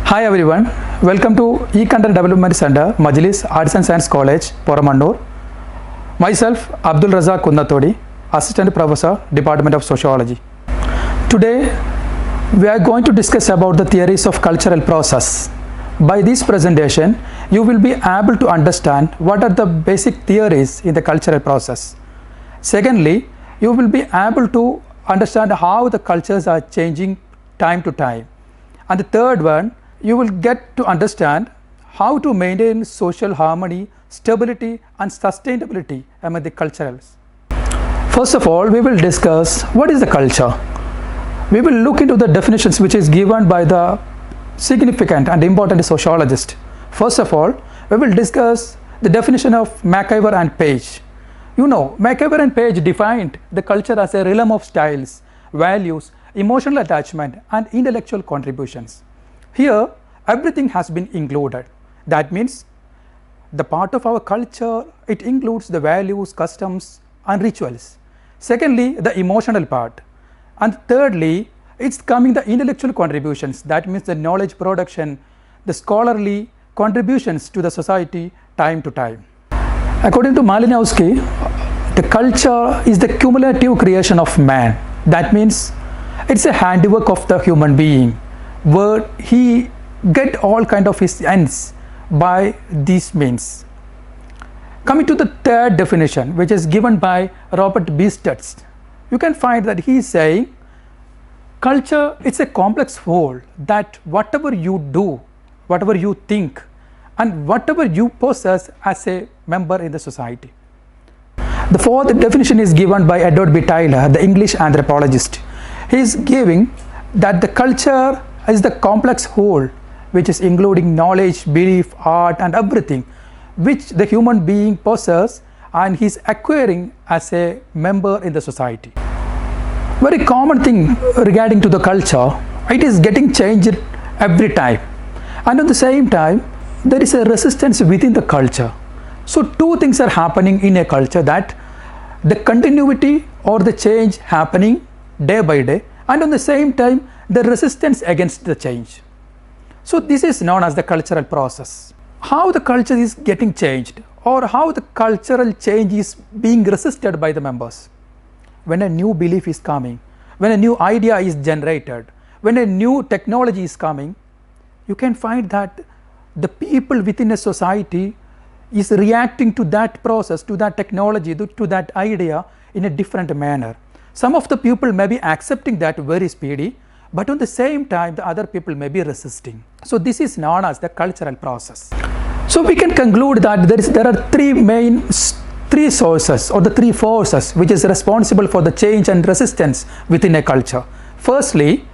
Hi everyone, welcome to E-Content Development Center, Majlis, Arts and Science College, Poramannur. Myself, Abdul Razak Kunnatodi, Assistant Professor, Department of Sociology. Today, we are going to discuss about the theories of cultural process. By this presentation, you will be able to understand what are the basic theories in the cultural process. Secondly, you will be able to understand how the cultures are changing time to time. And the third one, you will get to understand how to maintain social harmony, stability and sustainability among the cultures. First of all, we will discuss what is the culture. We will look into the definitions which is given by the significant and important sociologist. First of all, we will discuss the definition of McIver and Page. You know, McIver and Page defined the culture as a realm of styles, values, emotional attachment and intellectual contributions. Here, everything has been included. That means the part of our culture, it includes the values, customs and rituals. Secondly, the emotional part. And thirdly, it's coming the intellectual contributions. That means the knowledge production, the scholarly contributions to the society time to time. According to Malinowski, the culture is the cumulative creation of man. That means it's a handiwork of the human being, where he get all kind of his ends by these means. Coming to the third definition, which is given by Robert Bistutz, you can find that he is saying culture, it's a complex whole that whatever you do, whatever you think and whatever you possess as a member in the society. The fourth definition is given by Edward B. Tyler, the English anthropologist. He is giving that the culture is the complex whole which is including knowledge, belief, art and everything which the human being possesses and he is acquiring as a member in the society. Very common thing regarding to the culture, it is getting changed every time and at the same time there is a resistance within the culture. So two things are happening in a culture, that the continuity or the change happening day by day and at the same time the resistance against the change. So this is known as the cultural process. How the culture is getting changed or how the cultural change is being resisted by the members. When a new belief is coming, when a new idea is generated, when a new technology is coming, you can find that the people within a society is reacting to that process, to that technology, to that idea in a different manner. Some of the people may be accepting that very speedy, but at the same time the other people may be resisting. So this is known as the cultural process. So we can conclude that there are three sources or the three forces which is responsible for the change and resistance within a culture. Firstly,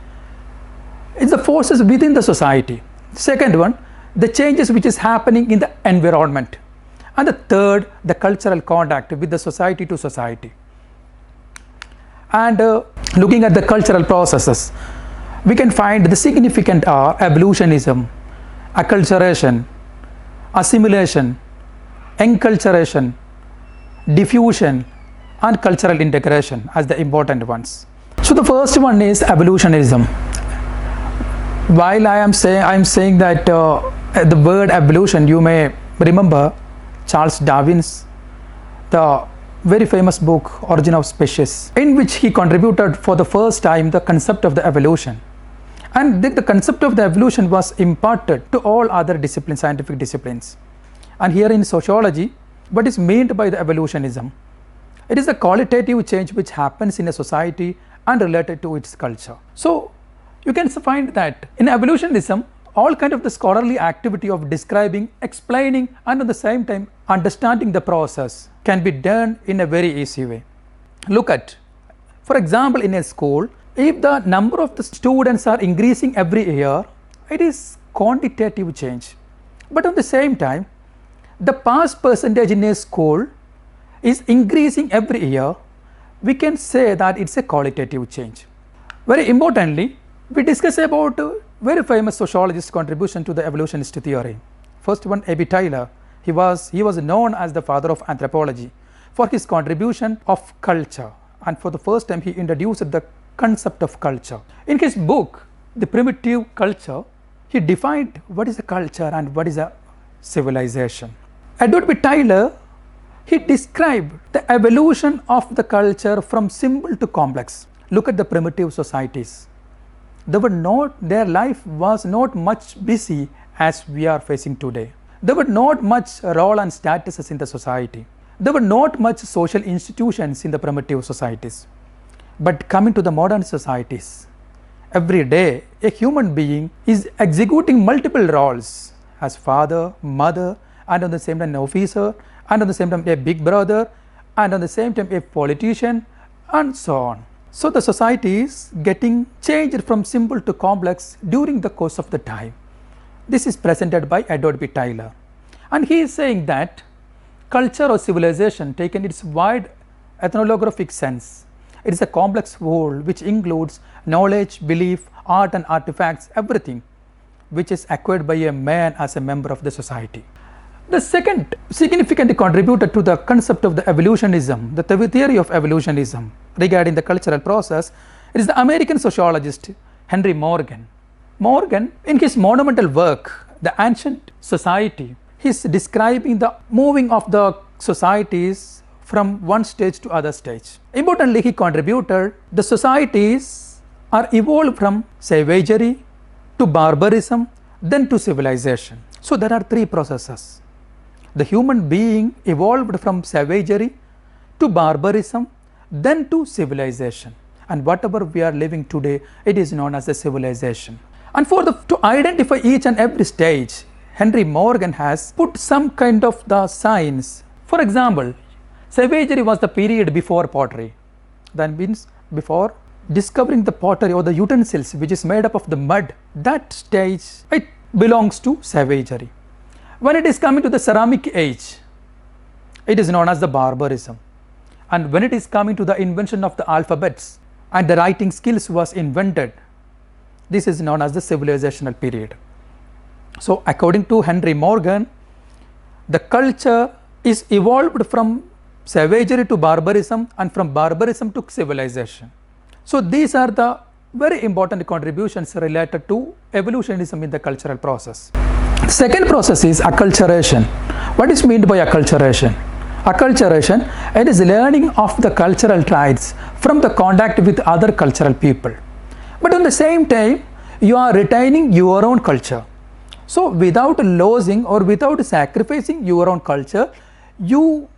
it's the forces within the society. Second one, the changes which is happening in the environment. And the third, the cultural contact with the society to society. And looking at the cultural processes, we can find the significant are evolutionism, acculturation, assimilation, enculturation, diffusion and cultural integration as the important ones. So the first one is evolutionism. While I am saying that the word evolution, you may remember Charles Darwin's the very famous book Origin of Species, in which he contributed for the first time the concept of the evolution. And the concept of the evolution was imparted to all other disciplines, scientific disciplines. And here in sociology, what is meant by the evolutionism? It is a qualitative change which happens in a society and related to its culture. So you can find that in evolutionism, all kind of the scholarly activity of describing, explaining and at the same time understanding the process can be done in a very easy way. Look at, for example, in a school, if the number of the students are increasing every year, it is quantitative change. But at the same time, the pass percentage in a school is increasing every year, we can say that it's a qualitative change. Very importantly, we discuss about very famous sociologist's contribution to the evolutionist theory. First one, A.B. Tyler. He was known as the father of anthropology for his contribution of culture, and for the first time he introduced the concept of culture. In his book, The Primitive Culture, he defined what is a culture and what is a civilization. Edward B. Tylor, he described the evolution of the culture from simple to complex. Look at the primitive societies. Their life was not much busy as we are facing today. There were not much role and statuses in the society. There were not much social institutions in the primitive societies. But coming to the modern societies, every day a human being is executing multiple roles as father, mother, and at the same time an officer, and at the same time a big brother, and at the same time a politician, and so on. So the society is getting changed from simple to complex during the course of the time. This is presented by Edward B. Tylor, and he is saying that culture or civilization, taken its wide ethnographic sense, it is a complex whole which includes knowledge, belief, art and artifacts, everything which is acquired by a man as a member of the society. The second significant contributor to the concept of the evolutionism, the theory of evolutionism regarding the cultural process, is the American sociologist Henry Morgan. Morgan, in his monumental work, The Ancient Society, he is describing the moving of the societies from one stage to other stage. Importantly, he contributed the societies are evolved from savagery to barbarism, then to civilization. So there are three processes. The human being evolved from savagery to barbarism, then to civilization. And whatever we are living today, it is known as a civilization. And to identify each and every stage, Henry Morgan has put some kind of the signs. For example, savagery was the period before pottery. That means before discovering the pottery or the utensils which is made up of the mud, that stage, it belongs to savagery. When it is coming to the ceramic age, it is known as the barbarism. And when it is coming to the invention of the alphabets and the writing skills was invented, this is known as the civilizational period. So according to Henry Morgan, the culture is evolved from savagery to barbarism and from barbarism to civilization. So these are the very important contributions related to evolutionism in the cultural process. The second process is acculturation. What is meant by acculturation? Acculturation, it is learning of the cultural traits from the contact with other cultural people. But at the same time, you are retaining your own culture. So without losing or without sacrificing your own culture, you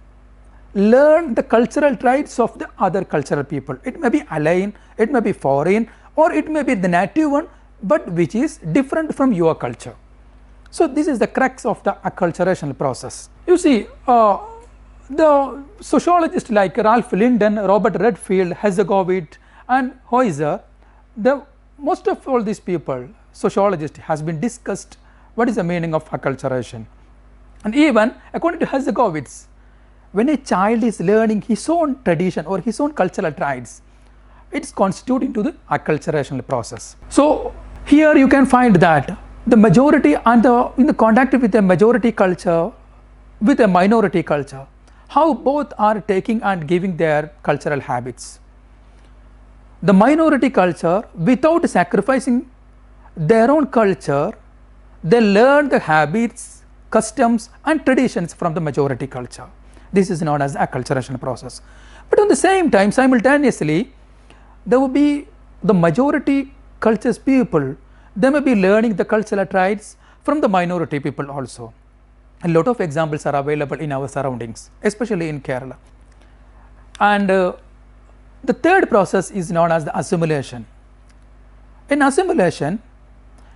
learn the cultural traits of the other cultural people. It may be alien, it may be foreign, or it may be the native one, but which is different from your culture. So this is the crux of the acculturation process. You see, the sociologists like Ralph Linden, Robert Redfield, Hezegovit, and Heuser, most of all these people, sociologists, has been discussed what is the meaning of acculturation. And even according to Hezegovitz, when a child is learning his own tradition or his own cultural traits, it is constituted into the acculturation process. So here you can find that the majority and in the contact with a majority culture with a minority culture, how both are taking and giving their cultural habits. The minority culture, without sacrificing their own culture, they learn the habits, customs and traditions from the majority culture. This is known as the acculturation process. But at the same time, simultaneously, there will be the majority culture's people, they may be learning the cultural traits from the minority people also. A lot of examples are available in our surroundings, especially in Kerala. And the third process is known as the assimilation. In assimilation,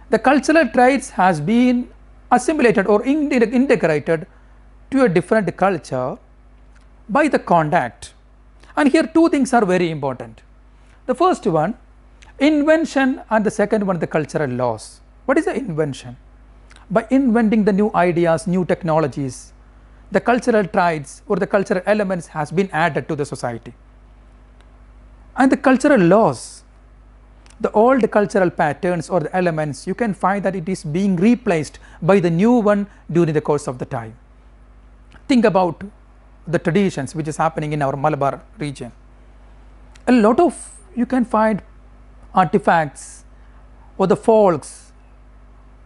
the cultural traits has been assimilated or integrated to a different culture by the contact. And here two things are very important. The first one, invention, and the second one, the cultural laws. What is the invention? By inventing the new ideas, new technologies, the cultural traits or the cultural elements has been added to the society. And the cultural laws, the old cultural patterns or the elements, you can find that it is being replaced by the new one during the course of the time. Think about the traditions which is happening in our Malabar region. A lot of you can find artifacts or the folks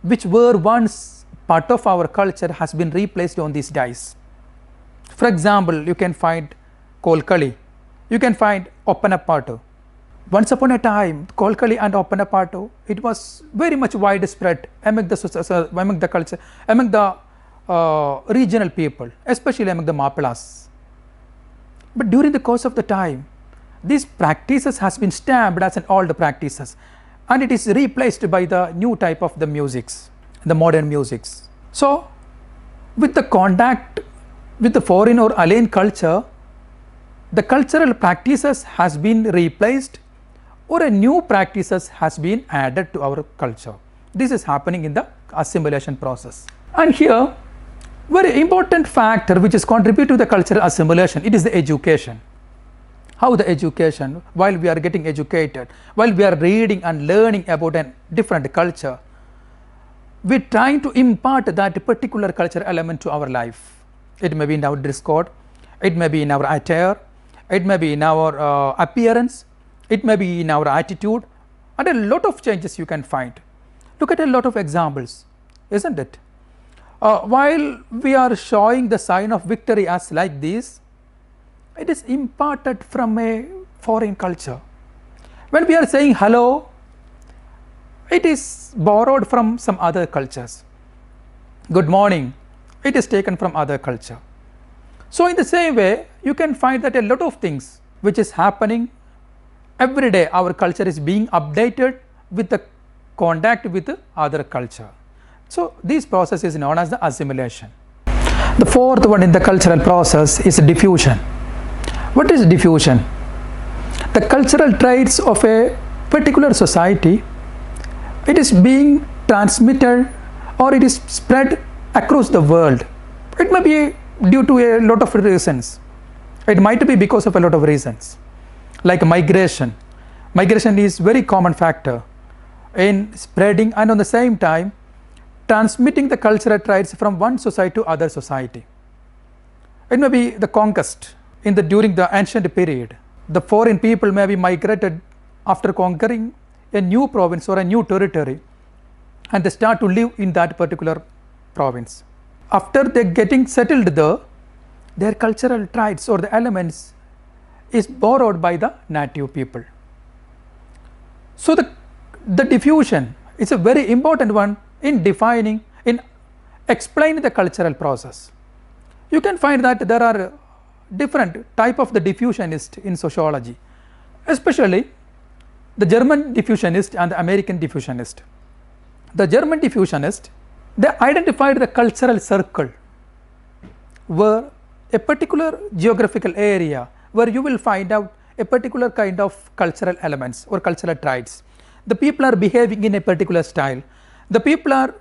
which were once part of our culture has been replaced on these days. For example, you can find Kolkali, you can find Oppanapattu. Once upon a time, Kolkali and Oppanapattu, it was very much widespread among the culture, among the regional people, especially among the Mappilas. But during the course of the time, these practices has been stamped as an old practices, and it is replaced by the new type of the musics, the modern musics. So, with the contact with the foreign or alien culture, the cultural practices has been replaced or a new practices has been added to our culture. This is happening in the assimilation process. And here, very important factor which is contribute to the cultural assimilation, it is the education. How the education, while we are getting educated, while we are reading and learning about a different culture, we are trying to impart that particular cultural element to our life. It may be in our dress code, it may be in our attire, it may be in our appearance, it may be in our attitude, and a lot of changes you can find. Look at a lot of examples, isn't it? While we are showing the sign of victory as like this, it is imparted from a foreign culture. When we are saying hello, it is borrowed from some other cultures. Good morning, it is taken from other culture. So in the same way, you can find that a lot of things which is happening every day, our culture is being updated with the contact with the other culture. So this process is known as the assimilation. The fourth one in the cultural process is diffusion. What is diffusion? The cultural traits of a particular society, it is being transmitted or it is spread across the world. It may be due to a lot of reasons. It might be because of a lot of reasons, like migration. Migration is very common factor in spreading and on the same time transmitting the cultural traits from one society to other society. It may be the conquest during the ancient period. The foreign people may be migrated after conquering a new province or a new territory, and they start to live in that particular province. After they getting settled there, their cultural traits or the elements is borrowed by the native people. So the diffusion is a very important one in defining, in explaining the cultural process. You can find that there are different type of the diffusionist in sociology, especially the German diffusionist and the American diffusionist. The German diffusionist, they identified the cultural circle where a particular geographical area where you will find out a particular kind of cultural elements or cultural traits. The people are behaving in a particular style, the people are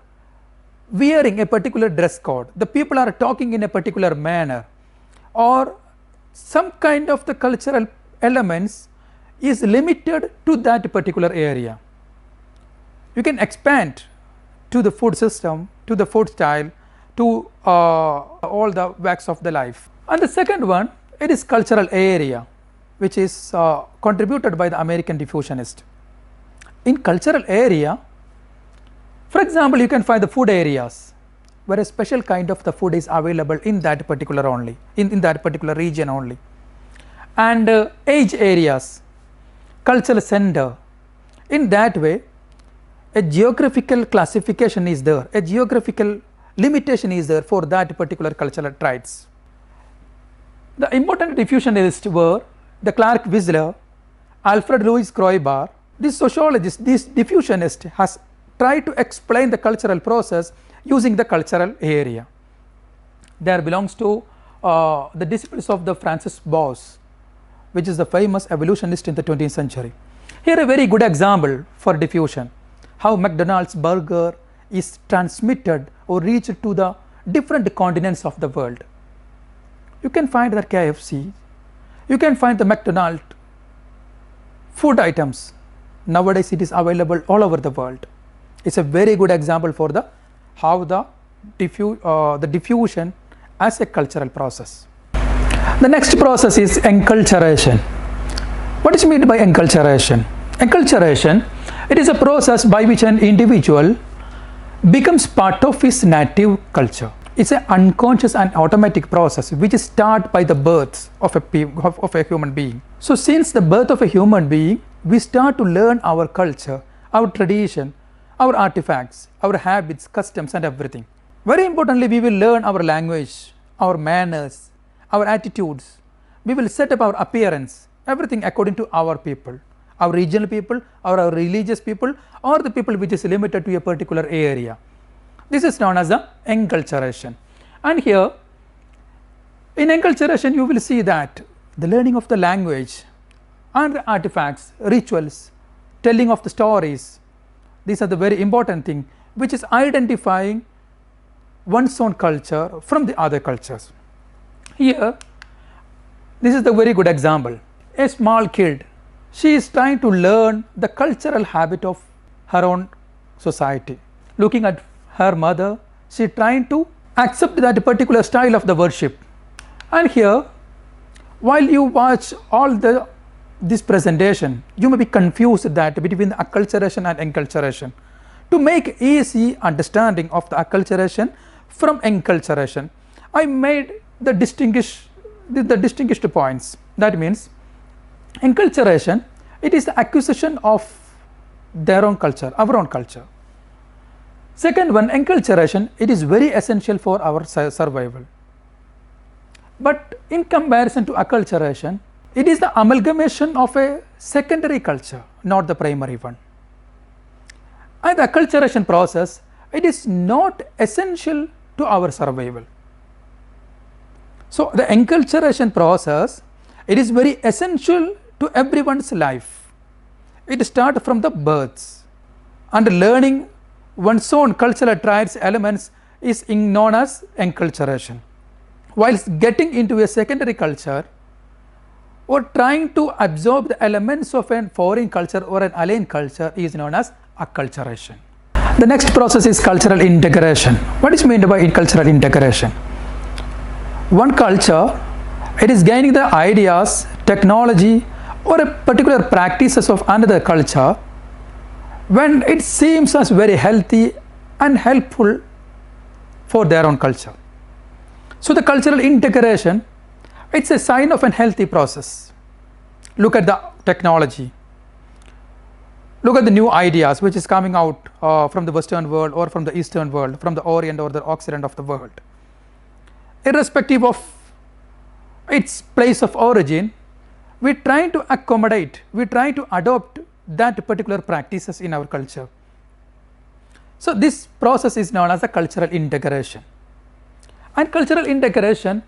wearing a particular dress code, the people are talking in a particular manner, or some kind of the cultural elements is limited to that particular area. You can expand to the food system, to the food style, to all the walks of the life. And the second one, it is cultural area, which is contributed by the American diffusionist. In cultural area, for example, you can find the food areas where a special kind of the food is available in that particular only, in that particular region only. And age areas, cultural center, in that way a geographical classification is there, a geographical limitation is there for that particular cultural traits. The important diffusionists were the Clark Whistler, Alfred Louis Kroiber. This sociologist, this diffusionist has tried to explain the cultural process using the cultural area. There belongs to the disciples of the Francis Bose, which is the famous evolutionist in the 20th century. Here a very good example for diffusion, how McDonald's burger is transmitted or reached to the different continents of the world. You can find the KFC, you can find the McDonald's food items. Nowadays it is available all over the world. It's a very good example for the how the diffusion as a cultural process. The next process is enculturation. What is meant by enculturation? Enculturation, it is a process by which an individual becomes part of his native culture. It's an unconscious and automatic process which is started by the birth of a human being. So since the birth of a human being, we start to learn our culture, our tradition, our artifacts, our habits, customs and everything. Very importantly, we will learn our language, our manners, our attitudes. We will set up our appearance, everything according to our people, our regional people, or our religious people, or the people which is limited to a particular area. This is known as the enculturation. And here, in enculturation, you will see that the learning of the language and the artifacts, rituals, telling of the stories, these are the very important thing, which is identifying one's own culture from the other cultures. Here, this is the very good example. A small kid, she is trying to learn the cultural habit of her own society. Looking at her mother, she trying to accept that particular style of the worship. And here, while you watch all this presentation, you may be confused that between the acculturation and enculturation. To make easy understanding of the acculturation from enculturation, I made the distinguished points. That means enculturation, it is the acquisition of their own culture, our own culture. Second one, enculturation, it is very essential for our survival. But in comparison to acculturation, it is the amalgamation of a secondary culture, not the primary one. And the acculturation process, it is not essential to our survival. So the enculturation process, it is very essential to everyone's life. It starts from the births, and learning one's own cultural traits, elements is known as enculturation. Whilst getting into a secondary culture or trying to absorb the elements of a foreign culture or an alien culture is known as acculturation. The next process is cultural integration. What is meant by cultural integration? One culture, it is gaining the ideas, technology or a particular practices of another culture when it seems as very healthy and helpful for their own culture. So the cultural integration, it's a sign of a healthy process. Look at the technology. Look at the new ideas which is coming out from the Western world or from the Eastern world, from the Orient or the Occident of the world. Irrespective of its place of origin, we try to accommodate, we try to adopt that particular practices in our culture. So this process is known as the cultural integration. And cultural integration,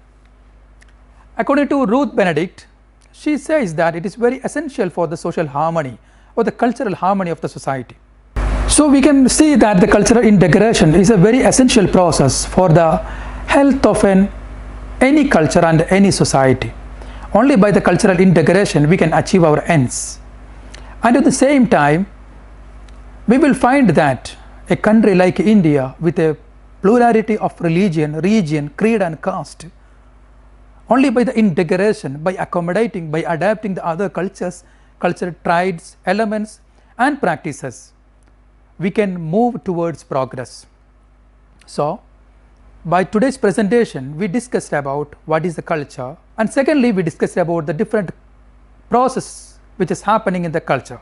according to Ruth Benedict, she says that it is very essential for the social harmony or the cultural harmony of the society. So we can see that the cultural integration is a very essential process for the health of any culture and any society. Only by the cultural integration we can achieve our ends. And at the same time, we will find that a country like India with a plurality of religion, region, creed and caste, only by the integration, by accommodating, by adapting the other cultures, cultural traits, elements and practices, we can move towards progress. So, by today's presentation, we discussed about what is the culture, and secondly, we discussed about the different process which is happening in the culture,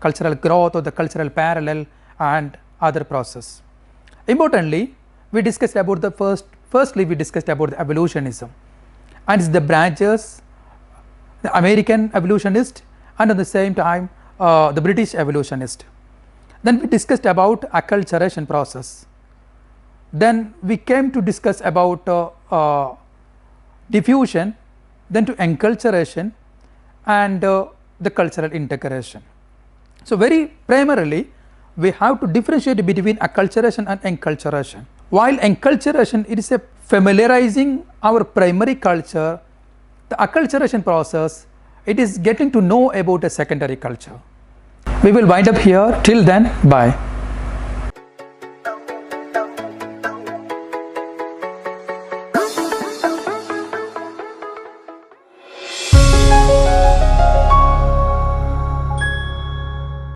cultural growth or the cultural parallel and other process. Importantly, we discussed about firstly we discussed about the evolutionism and the branches, the American evolutionist and at the same time the British evolutionist. Then we discussed about acculturation process. Then we came to discuss about diffusion, then to enculturation and the cultural integration. So very primarily we have to differentiate between acculturation and enculturation. While enculturation, it is a familiarizing our primary culture, the acculturation process, it is getting to know about a secondary culture. We will wind up here. Till then, bye.